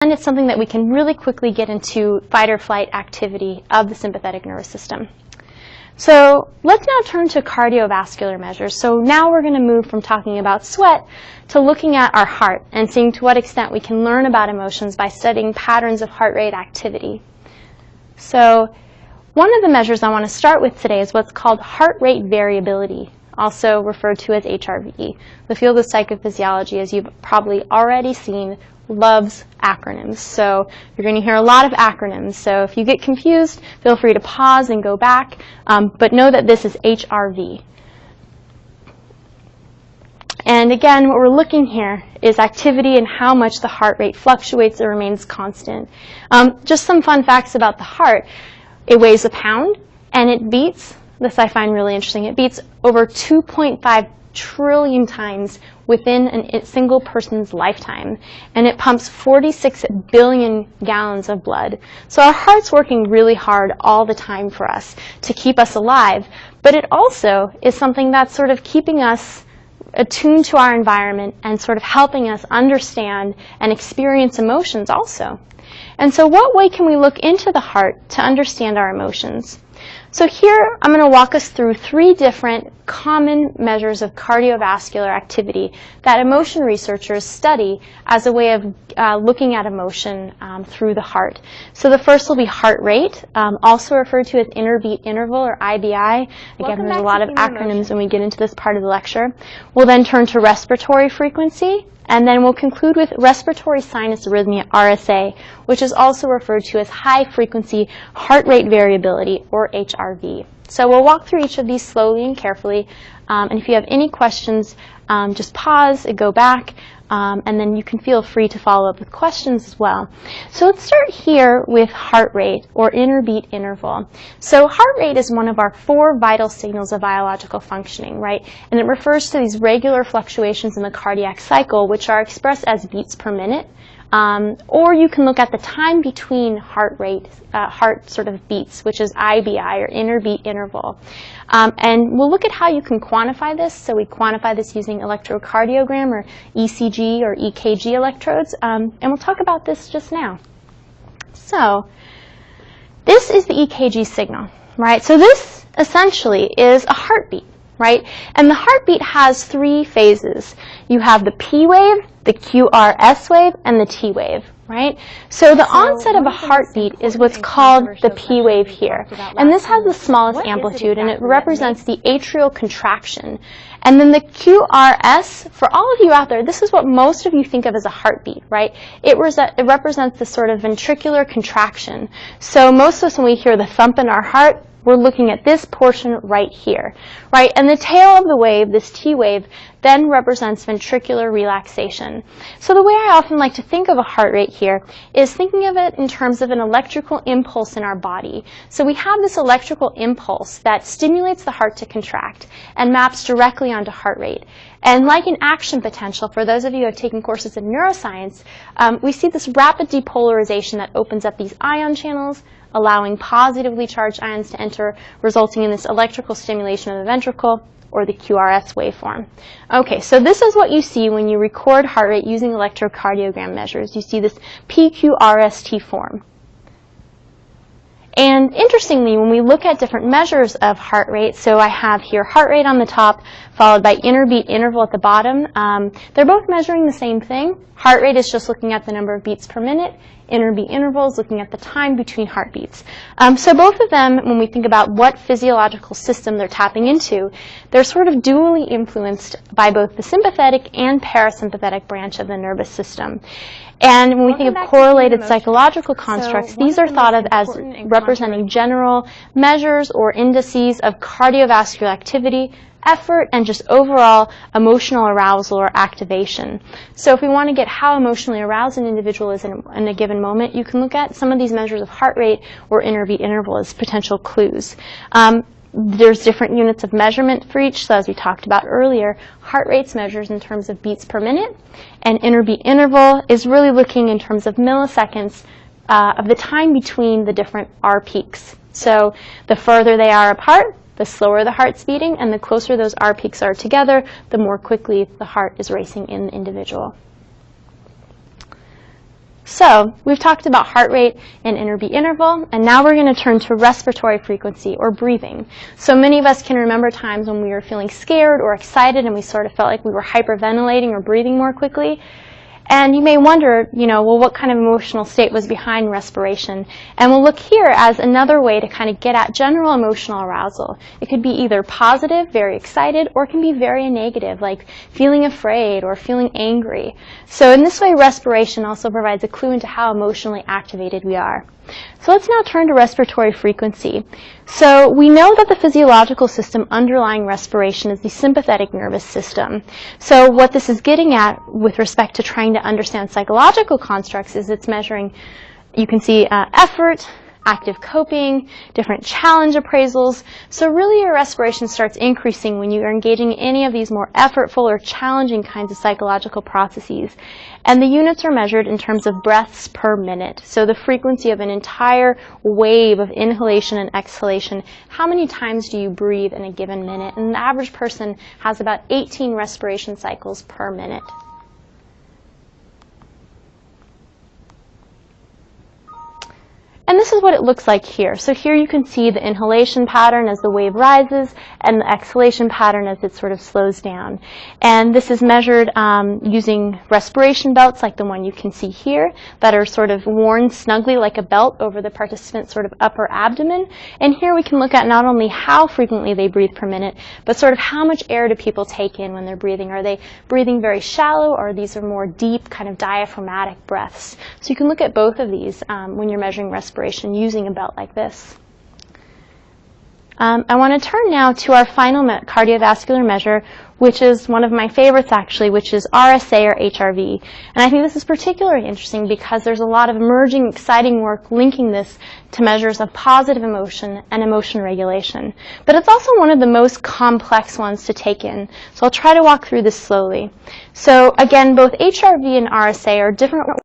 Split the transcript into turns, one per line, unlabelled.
And it's something that we can really quickly get into fight or flight activity of the sympathetic nervous system. So let's now turn to cardiovascular measures. So now we're going to move from talking about sweat to looking at our heart and seeing to what extent we can learn about emotions by studying patterns of heart rate activity. So one of the measures I want to start with today is what's called heart rate variability, also referred to as HRV. The field of psychophysiology, as you've probably already seen, loves acronyms. So you're going to hear a lot of acronyms. So if you get confused, feel free to pause and go back. But know that this is HRV. And again, what we're looking here is activity and how much the heart rate fluctuates or remains constant. Just some fun facts about the heart. It weighs a pound, and it beats, this I find really interesting, it beats over 2.5 trillion times within a single person's lifetime, and it pumps 46 billion gallons of blood. So our heart's working really hard all the time for us to keep us alive, but it also is something that's sort of keeping us attuned to our environment and sort of helping us understand and experience emotions also. And so what way can we look into the heart to understand our emotions? So here I'm going to walk us through 3 different common measures of cardiovascular activity that emotion researchers study as a way of looking at emotion through the heart. So the first will be heart rate, also referred to as interbeat interval or IBI. Again, there's a lot of acronyms when we get into this part of the lecture. We'll then turn to respiratory frequency, and then we'll conclude with respiratory sinus arrhythmia, RSA, which is also referred to as high-frequency heart rate variability, or HRV. So we'll walk through each of these slowly and carefully. And if you have any questions, just pause and go back, and then you can feel free to follow up with questions as well. So let's start here with heart rate, or interbeat interval. So heart rate is one of our 4 vital signals of biological functioning, right? And it refers to these regular fluctuations in the cardiac cycle, which are expressed as beats per minute. Or you can look at the time between heart sort of beats, which is IBI, or interbeat interval. And we'll look at how you can quantify this. So we quantify this using electrocardiogram, or ECG, or EKG electrodes. And we'll talk about this just now. So this is the EKG signal, right? So this essentially is a heartbeat, right? And the heartbeat has 3 phases. You have the P wave, the QRS wave, and the T wave, right? So the onset of a heartbeat is what's called the P wave here. And this has the smallest amplitude, and it represents the atrial contraction. And then the QRS, for all of you out there, this is what most of you think of as a heartbeat, right? It represents the sort of ventricular contraction. So most of us, when we hear the thump in our heart, we're looking at this portion right here, right? And the tail of the wave, this T wave, then represents ventricular relaxation. So the way I often like to think of a heart rate here is thinking of it in terms of an electrical impulse in our body. So we have this electrical impulse that stimulates the heart to contract and maps directly onto heart rate. And like an action potential, for those of you who have taken courses in neuroscience, we see this rapid depolarization that opens up these ion channels, allowing positively charged ions to enter, resulting in this electrical stimulation of the ventricle, or the QRS waveform. Okay, so this is what you see when you record heart rate using electrocardiogram measures. You see this PQRST form. And interestingly, when we look at different measures of heart rate, so I have here heart rate on the top, followed by interbeat interval at the bottom. They're both measuring the same thing. Heart rate is just looking at the number of beats per minute. Interbeat interval is looking at the time between heartbeats. So both of them, when we think about what physiological system they're tapping into, they're sort of dually influenced by both the sympathetic and parasympathetic branch of the nervous system. And when we think of correlated psychological constructs, these are thought of as representing general measures or indices of cardiovascular activity, effort, and just overall emotional arousal or activation. So if we want to get how emotionally aroused an individual is in a given moment, you can look at some of these measures of heart rate or interbeat interval as potential clues. There's different units of measurement for each, so as we talked about earlier, heart rate's measures in terms of beats per minute, and interbeat interval is really looking in terms of milliseconds of the time between the different R peaks. So the further they are apart, the slower the heart's beating, and the closer those R peaks are together, the more quickly the heart is racing in the individual. So we've talked about heart rate and interbeat interval, and now we're going to turn to respiratory frequency, or breathing. So many of us can remember times when we were feeling scared or excited and we sort of felt like we were hyperventilating or breathing more quickly. And you may wonder, well, what kind of emotional state was behind respiration? And we'll look here as another way to kind of get at general emotional arousal. It could be either positive, very excited, or it can be very negative, like feeling afraid or feeling angry. So in this way, respiration also provides a clue into how emotionally activated we are. So let's now turn to respiratory frequency. So we know that the physiological system underlying respiration is the sympathetic nervous system. So what this is getting at with respect to trying to understand psychological constructs is it's measuring, you can see effort, active coping, different challenge appraisals. So really your respiration starts increasing when you are engaging in any of these more effortful or challenging kinds of psychological processes. And the units are measured in terms of breaths per minute. So the frequency of an entire wave of inhalation and exhalation. How many times do you breathe in a given minute? And the average person has about 18 respiration cycles per minute. And this is what it looks like here. So here you can see the inhalation pattern as the wave rises and the exhalation pattern as it sort of slows down. And this is measured using respiration belts like the one you can see here that are sort of worn snugly like a belt over the participant's sort of upper abdomen. And here we can look at not only how frequently they breathe per minute, but sort of how much air do people take in when they're breathing. Are they breathing very shallow, or these are more deep kind of diaphragmatic breaths? So you can look at both of these when you're measuring respiration using a belt like this. I want to turn now to our final cardiovascular measure, which is one of my favorites actually, which is RSA or HRV. And I think this is particularly interesting because there's a lot of emerging, exciting work linking this to measures of positive emotion and emotion regulation. But it's also one of the most complex ones to take in. So I'll try to walk through this slowly. So again, both HRV and RSA are different